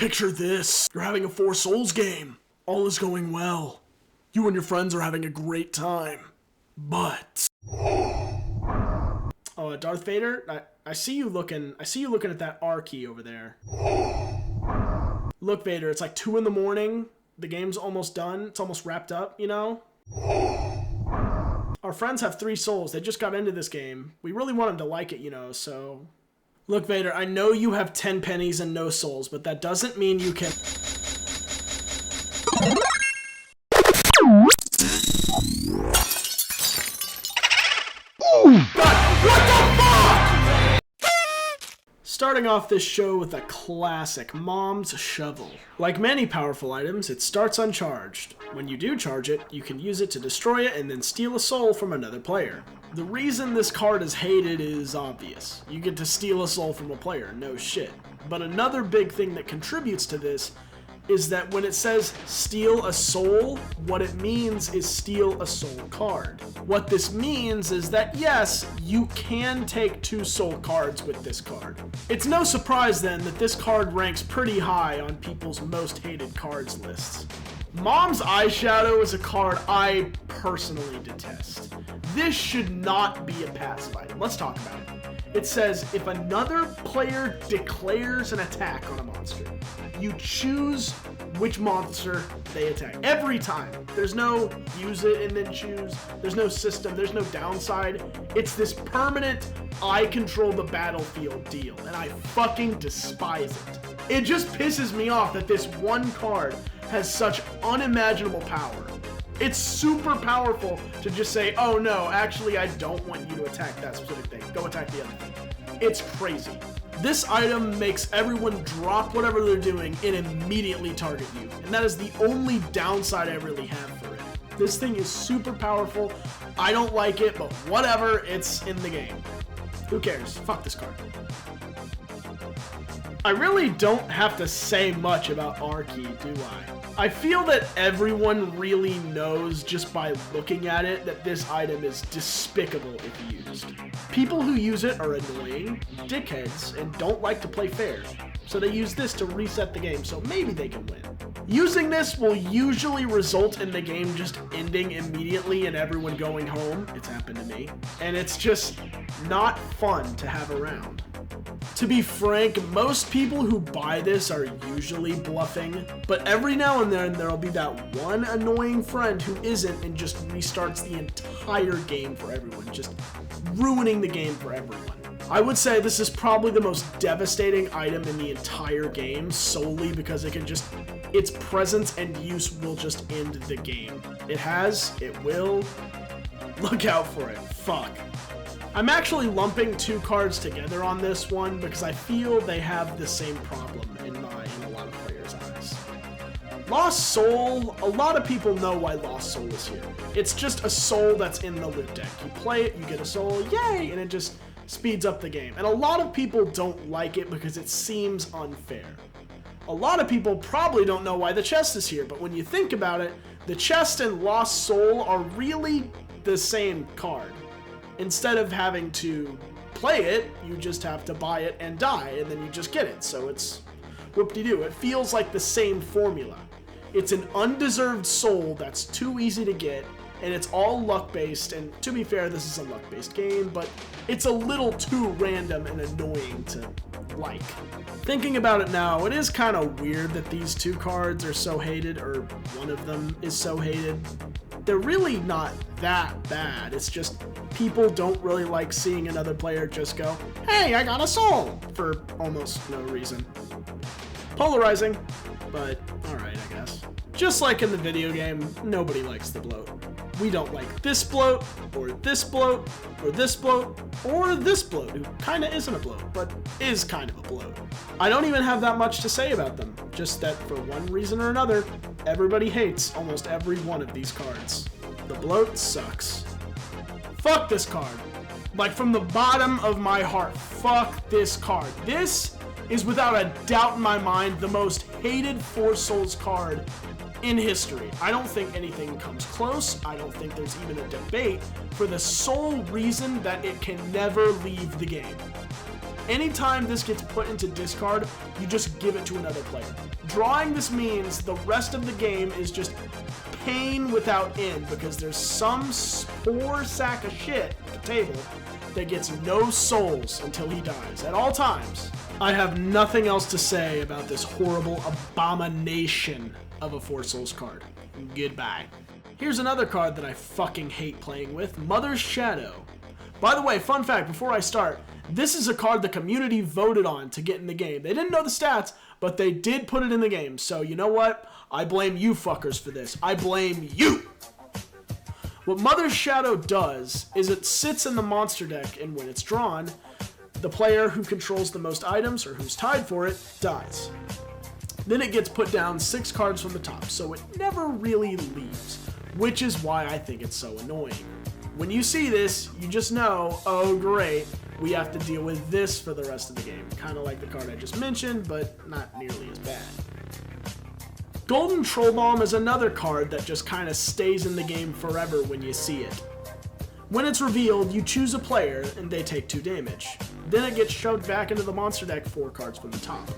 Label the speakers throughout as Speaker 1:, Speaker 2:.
Speaker 1: Picture this. You're having a Four Souls game. All is going well. You and your friends are having a great time. But... Oh, Darth Vader? I see you looking at that R key over there. Look, Vader, it's like 2 in the morning. The game's almost done. It's almost wrapped up, you know? Our friends have 3 souls. They just got into this game. We really want them to like it, you know, so... Look, Vader, I know you have 10 pennies and no souls, but that doesn't mean you can... Starting off this show with a classic, Mom's Shovel. Like many powerful items, it starts uncharged. When you do charge it, you can use it to destroy it and then steal a soul from another player. The reason this card is hated is obvious. You get to steal a soul from a player, no shit. But another big thing that contributes to this is that when it says steal a soul, what it means is steal a soul card. What this means is that yes, you can take 2 soul cards with this card. It's no surprise then that this card ranks pretty high on people's most hated cards lists. Mom's Eyeshadow is a card I personally detest. This should not be a passive item. Let's talk about it. It says, if another player declares an attack on a monster, you choose which monster they attack. Every time. There's no use it and then choose. There's no system. There's no downside. It's this permanent, I control the battlefield deal, and I fucking despise it. It just pisses me off that this one card has such unimaginable power. It's super powerful to just say, oh no, actually I don't want you to attack that specific thing. Go attack the other thing. It's crazy. This item makes everyone drop whatever they're doing and immediately target you. And that is the only downside I really have for it. This thing is super powerful. I don't like it, but whatever, it's in the game. Who cares? Fuck this card. I really don't have to say much about R-Key, do I? I feel that everyone really knows just by looking at it that this item is despicable if used. People who use it are annoying, dickheads, and don't like to play fair. So they use this to reset the game so maybe they can win. Using this will usually result in the game just ending immediately and everyone going home. It's happened to me. And it's just not fun to have around. To be frank, most people who buy this are usually bluffing, but every now and then there'll be that one annoying friend who isn't and just restarts the entire game for everyone, just ruining the game for everyone. I would say this is probably the most devastating item in the entire game, solely because its presence and use will just end the game. It will, look out for it, fuck. I'm actually lumping 2 cards together on this one because I feel they have the same problem in a lot of players' eyes. Lost Soul, a lot of people know why Lost Soul is here. It's just a soul that's in the loot deck. You play it, you get a soul, yay, and it just speeds up the game. And a lot of people don't like it because it seems unfair. A lot of people probably don't know why the chest is here, but when you think about it, the chest and Lost Soul are really the same card. Instead of having to play it, you just have to buy it and die, and then you just get it. So it's whoop-de-doo. It feels like the same formula. It's an undeserved soul that's too easy to get, and it's all luck-based, and to be fair, this is a luck-based game, but it's a little too random and annoying to like. Thinking about it now, it is kind of weird that these 2 cards are so hated, or one of them is so hated. They're really not that bad. It's just people don't really like seeing another player just go, hey, I got a soul, for almost no reason. Polarizing, but alright, I guess. Just like in the video game, nobody likes the bloat. We don't like this bloat, or this bloat, or this bloat, or this bloat, who kinda isn't a bloat, but is kind of a bloat. I don't even have that much to say about them, just that for one reason or another, everybody hates almost every one of these cards. The bloat sucks. Fuck this card. Like from the bottom of my heart, fuck this card. This is without a doubt in my mind the most hated Four Souls card in history. I don't think anything comes close. I don't think there's even a debate for the sole reason that it can never leave the game. Anytime this gets put into discard, you just give it to another player. Drawing this means the rest of the game is just pain without end, because there's some poor sack of shit at the table that gets no souls until he dies, at all times. I have nothing else to say about this horrible abomination of a 4 souls card. Goodbye. Here's another card that I fucking hate playing with, Mother's Shadow. By the way, fun fact before I start, this is a card the community voted on to get in the game. They didn't know the stats, but they did put it in the game. So you know what? I blame you fuckers for this. I blame you! What Mother's Shadow does is it sits in the monster deck, and when it's drawn, the player who controls the most items, or who's tied for it, dies. Then it gets put down 6 cards from the top, so it never really leaves, which is why I think it's so annoying. When you see this, you just know, oh great, we have to deal with this for the rest of the game. Kind of like the card I just mentioned, but not nearly as bad. Golden Troll Bomb is another card that just kind of stays in the game forever when you see it. When it's revealed, you choose a player and they take 2 damage. Then it gets shoved back into the monster deck 4 cards from the top.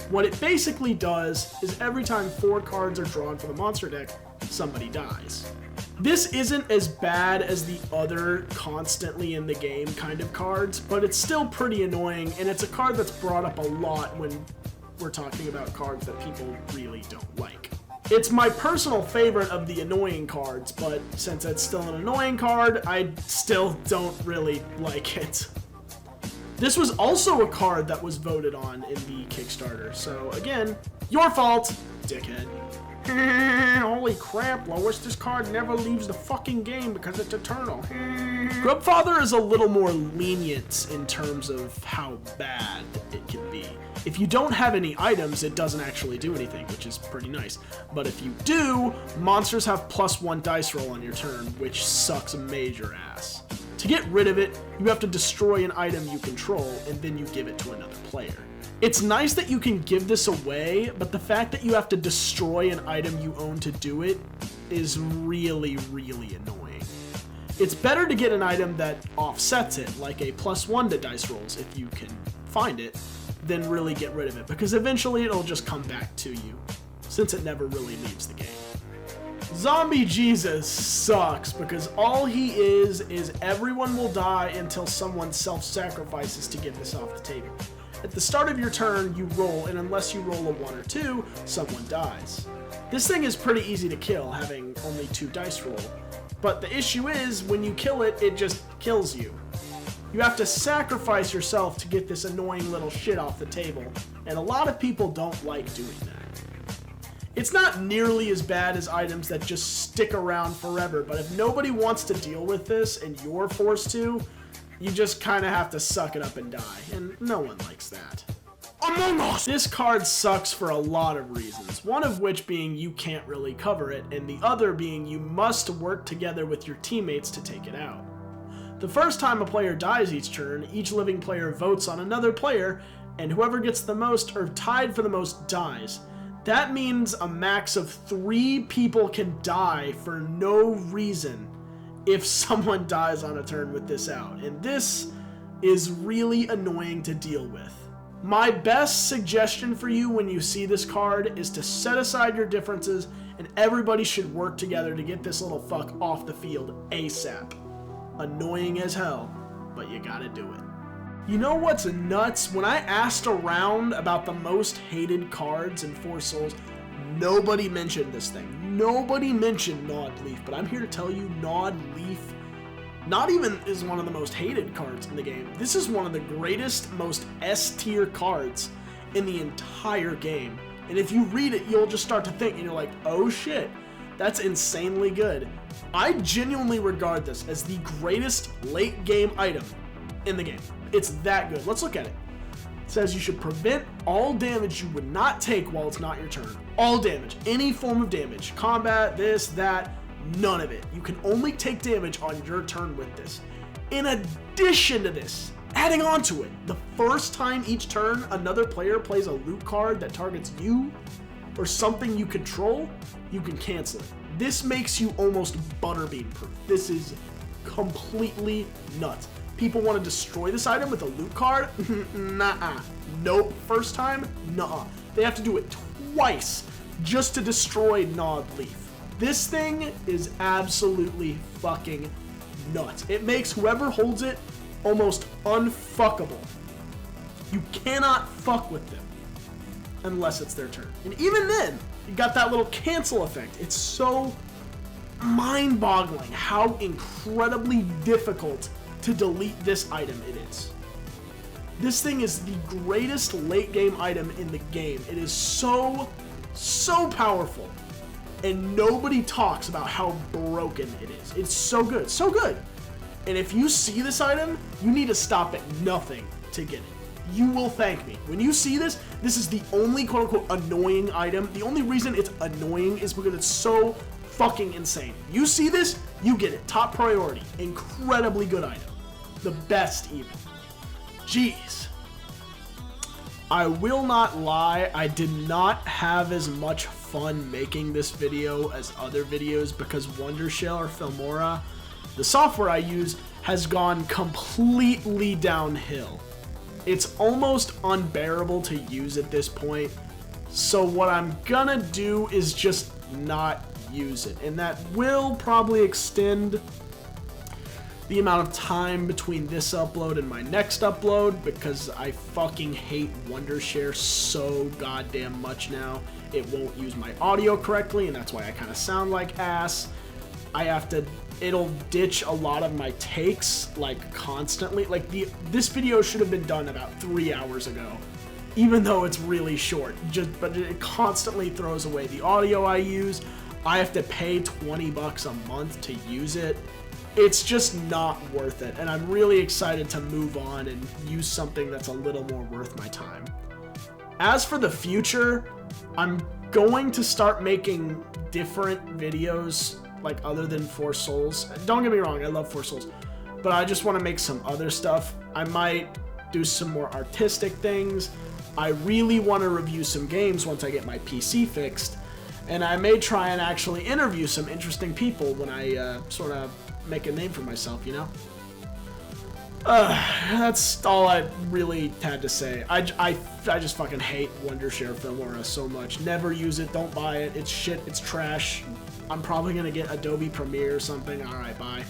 Speaker 1: What it basically does is every time 4 cards are drawn from the monster deck, somebody dies. This isn't as bad as the other constantly in the game kind of cards, but it's still pretty annoying, and it's a card that's brought up a lot when we're talking about cards that people really don't like. It's my personal favorite of the annoying cards, but since it's still an annoying card, I still don't really like it. This was also a card that was voted on in the Kickstarter, so again, your fault, dickhead. Holy crap, Lois, this card never leaves the fucking game because it's eternal. Grubfather is a little more lenient in terms of how bad it can be. If you don't have any items, it doesn't actually do anything, which is pretty nice. But if you do, monsters have +1 dice roll on your turn, which sucks major ass. To get rid of it, you have to destroy an item you control, and then you give it to another player. It's nice that you can give this away, but the fact that you have to destroy an item you own to do it is really, really annoying. It's better to get an item that offsets it, like a +1 to dice rolls if you can find it, than really get rid of it, because eventually it'll just come back to you, since it never really leaves the game. Zombie Jesus sucks, because all he is everyone will die until someone self-sacrifices to get this off the table. At the start of your turn, you roll, and unless you roll a 1 or 2, someone dies. This thing is pretty easy to kill, having only 2 dice roll. But the issue is, when you kill it, it just kills you. You have to sacrifice yourself to get this annoying little shit off the table, and a lot of people don't like doing that. It's not nearly as bad as items that just stick around forever, but if nobody wants to deal with this, and you're forced to, you just kind of have to suck it up and die, and no one likes that. Among Us! This card sucks for a lot of reasons, one of which being you can't really cover it, and the other being you must work together with your teammates to take it out. The first time a player dies each turn, each living player votes on another player, and whoever gets the most or tied for the most dies. That means a max of 3 people can die for no reason if someone dies on a turn with this out, and this is really annoying to deal with. My best suggestion for you when you see this card is to set aside your differences, and everybody should work together to get this little fuck off the field ASAP. Annoying as hell, but you gotta do it. You know what's nuts? When I asked around about the most hated cards in 4 Souls, nobody mentioned this thing. Nobody mentioned Gnawed Leaf, but I'm here to tell you Gnawed Leaf not even is one of the most hated cards in the game. This is one of the greatest, most S-tier cards in the entire game. And if you read it, you'll just start to think, and you're like, oh shit, that's insanely good. I genuinely regard this as the greatest late game item in the game. It's that good. Let's look at it. It says you should prevent all damage you would not take while it's not your turn. All damage, any form of damage, combat, this, that, none of it. You can only take damage on your turn with this. In addition to this, adding on to it, the first time each turn another player plays a loot card that targets you or something you control, you can cancel it. This makes you almost butterbean proof. This is completely nuts. people want to destroy this item with a loot card. Nah. Nope. First time? Nuh-uh. They have to do it twice just to destroy Gnawed Leaf. This thing is absolutely fucking nuts. It makes whoever holds it almost unfuckable. You cannot fuck with them unless it's their turn. And even then, you got that little cancel effect. It's so mind-boggling how incredibly difficult to delete this item it is. This thing is the greatest late-game item in the game. It is so powerful. And nobody talks about how broken it is. It's so good. So good. And if you see this item, you need to stop at nothing to get it. You will thank me. When you see this, this is the only quote-unquote annoying item. The only reason it's annoying is because it's so fucking insane. You see this, you get it. Top priority. Incredibly good item. The best even. Jeez. I will not lie, I did not have as much fun making this video as other videos because Wondershell or Filmora, the software I use, has gone completely downhill. It's almost unbearable to use at this point, so what I'm gonna do is just not use it, and that will probably extend the amount of time between this upload and my next upload because I fucking hate Wondershare so goddamn much now. It won't use my audio correctly, and that's why I kind of sound like ass. It'll ditch a lot of my takes, like, constantly. Like, this video should have been done about 3 hours ago, even though it's really short. But it constantly throws away the audio I use. I have to pay $20 a month to use it. It's just not worth it, and I'm really excited to move on and use something that's a little more worth my time. As for the future, I'm going to start making different videos, like other than 4 Souls. Don't get me wrong, I love 4 Souls, but I just want to make some other stuff. I might do some more artistic things. I really want to review some games once I get my PC fixed, and I may try and actually interview some interesting people when I sort of make a name for myself, you know? That's all I really had to say. I just fucking hate Wondershare Filmora so much. Never use it, don't buy it, it's shit, it's trash. I'm probably gonna get Adobe Premiere or something. Alright, bye.